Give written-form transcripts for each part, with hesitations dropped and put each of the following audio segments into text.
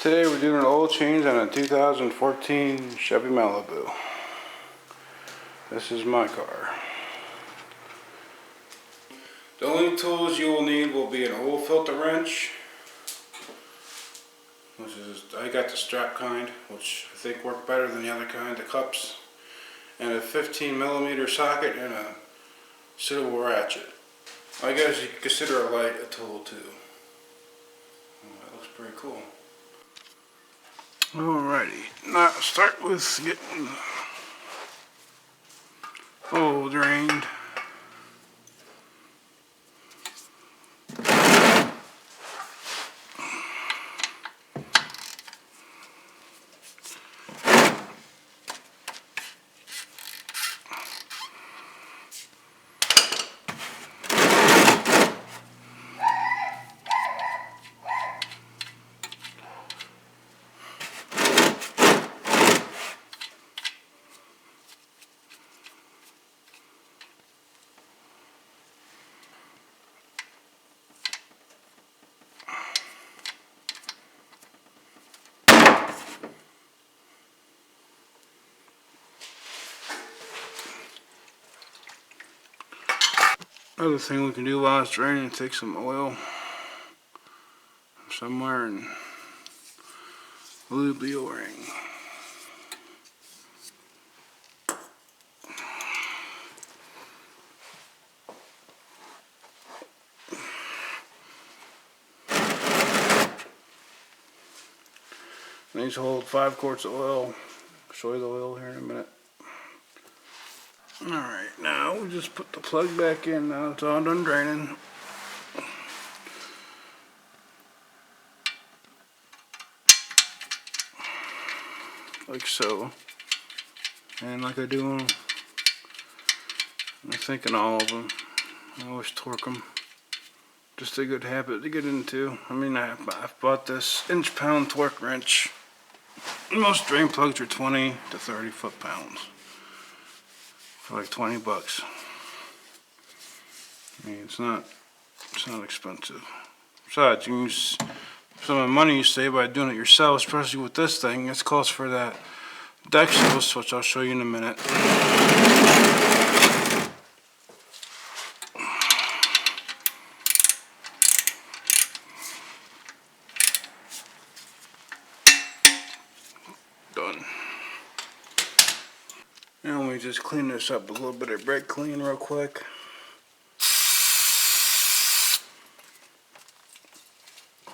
Today we're doing an oil change on a 2014 Chevy Malibu. This is my car. The only tools you will need will be an oil filter wrench, which is, I got the strap kind, which I think work better than the other kind, the cups, and a 15mm socket and a suitable ratchet. I guess you could consider a light a tool too. Well, that looks pretty cool. Alrighty, now start with getting the oil drained. Other thing we can do while it's draining, take some oil somewhere and lube the O-ring. These hold 5 quarts of oil. I'll show you the oil here in a minute. Alright, now we just put the plug back in. Now it's all done draining. Like so. And like I do on, I think in all of them, I always torque them. Just a good habit to get into. I mean, I've bought this inch-pound torque wrench. Most drain plugs are 20 to 30 foot-pounds for like 20 bucks. I mean, it's not expensive. Besides, you can use some of the money you save by doing it yourself, especially with this thing. It's cost for that dextrose, which I'll show you in a minute. Done. Now let me just clean this up with a little bit of brake clean real quick.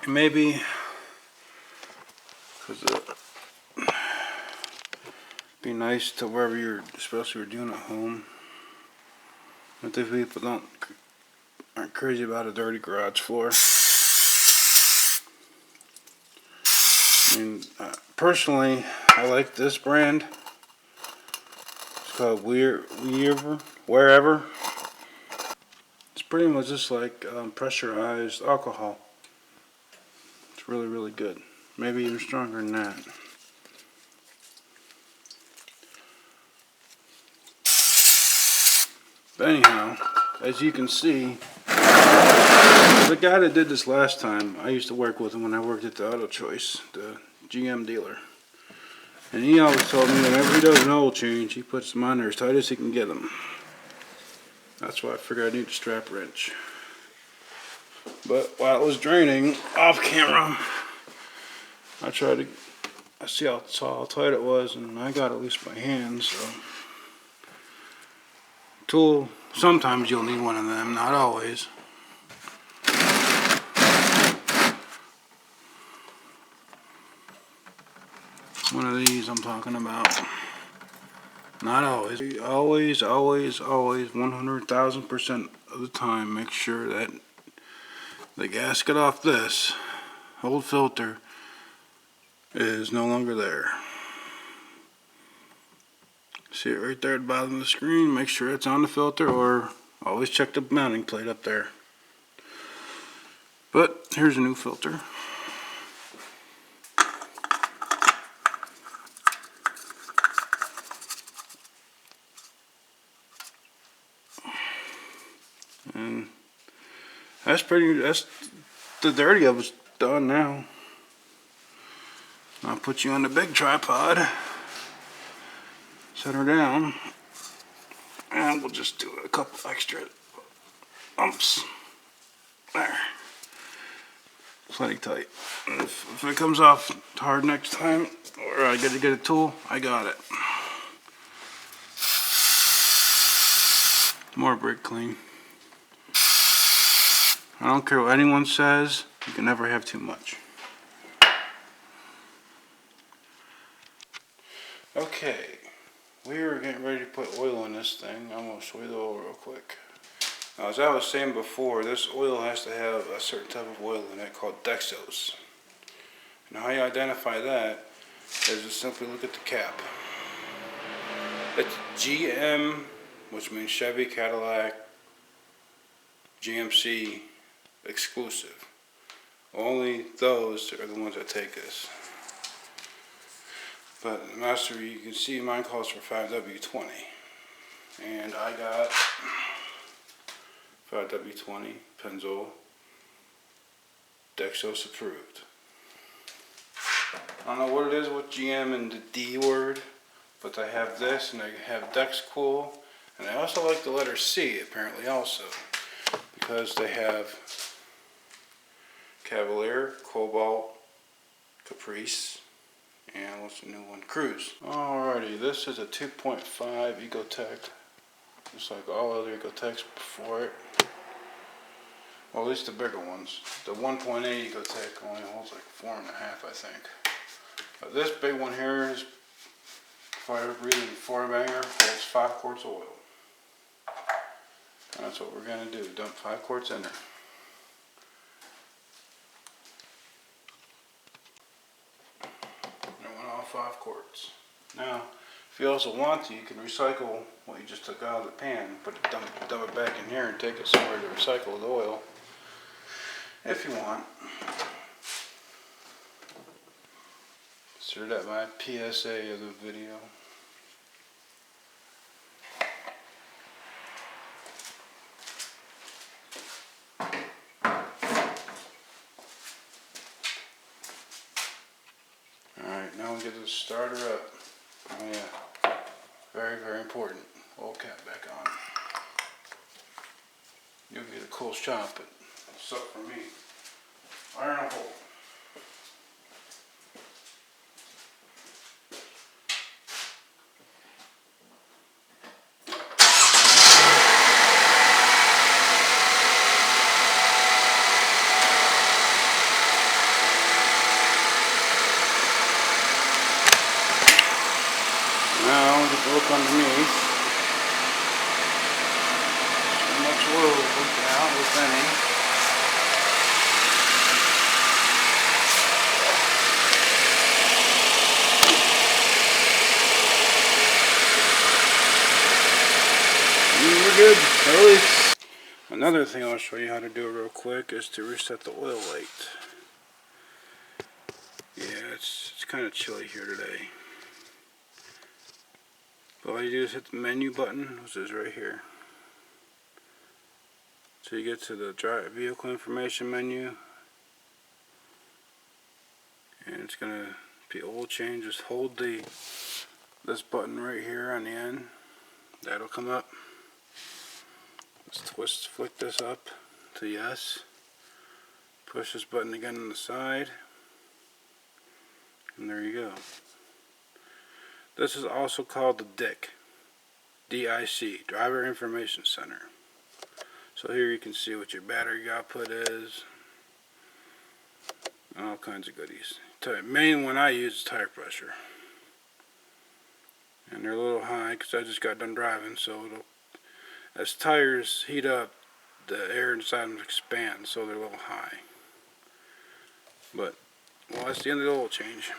And maybe, because it'd be nice to wherever you're, especially if you're doing it at home. But if people aren't crazy about a dirty garage floor. I mean, personally, I like this brand. It's called Wherever. It's pretty much just like pressurized alcohol. It's really, really good. Maybe even stronger than that. But anyhow, as you can see, the guy that did this last time, I used to work with him when I worked at the Auto Choice, the GM dealer. And he always told me whenever he does an oil change, he puts them on there as tight as he can get them. That's why I figured I need a strap wrench. But while it was draining off camera, I saw how tight it was, and I got at least my hands. So, tool. Sometimes you'll need one of them, not always. One of these I'm talking about. Not always. Always, 100,000% of the time, make sure that the gasket off this old filter is no longer there. See it right there at the bottom of the screen. Make sure it's on the filter, or always check the mounting plate up there. But here's a new filter. And that's the dirty of it's done now. I'll put you on the big tripod. Set her down. And we'll just do a couple extra umps. There. Plenty tight. If it comes off hard next time, or I gotta get a tool, I got it. More brake clean. I don't care what anyone says, you can never have too much. Okay, we are getting ready to put oil in this thing. I'm going to show you the oil real quick. Now, as I was saying before, this oil has to have a certain type of oil in it called Dexos. And how you identify that is just simply look at the cap. It's GM, which means Chevy, Cadillac, GMC exclusive. Only those are the ones that take this. But Master, you can see mine calls for 5W20. And I got 5W20 Pennzoil Dexos approved. I don't know what it is with GM and the D word, but I have this and I have DexCool, and I also like the letter C apparently also, because they have Cavalier, Cobalt, Caprice, and what's the new one? Cruise. Alrighty, this is a 2.5 Ecotech, just like all other Ecotechs before it. Well, at least the bigger ones. The 1.8 Ecotech only holds like 4.5, I think. But this big one here is fire breathing 4-banger, holds 5 quarts of oil. And that's what we're gonna do. Dump 5 quarts in there. And I want all 5 quarts. Now, if you also want to, you can recycle what you just took out of the pan, dump it back in here and take it somewhere to recycle the oil. If you want. Consider that my PSA of the video. Alright, now we get the starter up. Oh yeah, very, very important. Oil cap back on. You'll get a cool shot, but suck for me. Fire in a hole. Now, just look underneath. So much oil leaking out, if any. We're good. Release. Another thing I'll show you how to do real quick is to reset the oil light. Yeah, it's kind of chilly here today. But all you do is hit the menu button, which is right here. So you get to the vehicle information menu, and it's gonna be oil change. Just hold this button right here on the end. That'll come up. Let's flick this up to yes. Push this button again on the side, and there you go. This is also called the DIC, D-I-C, Driver Information Center. So here you can see what your battery output is, and all kinds of goodies. The main one I use is tire pressure. And they're a little high because I just got done driving, so as tires heat up, the air inside them expands, so they're a little high. But, well, that's the end of the oil change.